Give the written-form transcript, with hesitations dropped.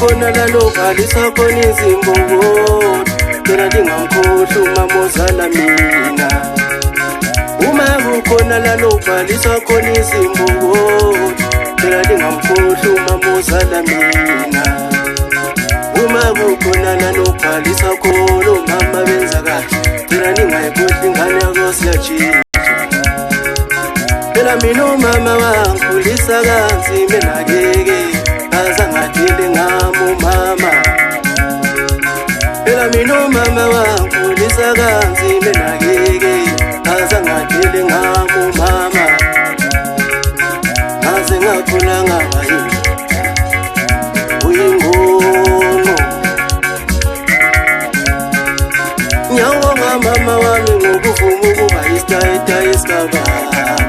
kukhona la lobhalisa khona izimbobo phela ndingakhohlwa umama ozala mina. Uma kukhona la lobhalisa khona izimbobo phela ndingamkhohlwa umama ozala mina. Uma kukhona la lobhalisa khona umama benza kahle phela ndingayikhohlwa ingane yakho siyajika. Phela mina umama wangikhulisa kanzima enakeke azangadili ngami umama. Phela mina umama wangikhulisa kanzima enakeke azangadili ngami umama. Aze ngakhula ngaba uyingongo. Ngiyabonga mama wami ngokuvuma ukuba isitayita isigaba.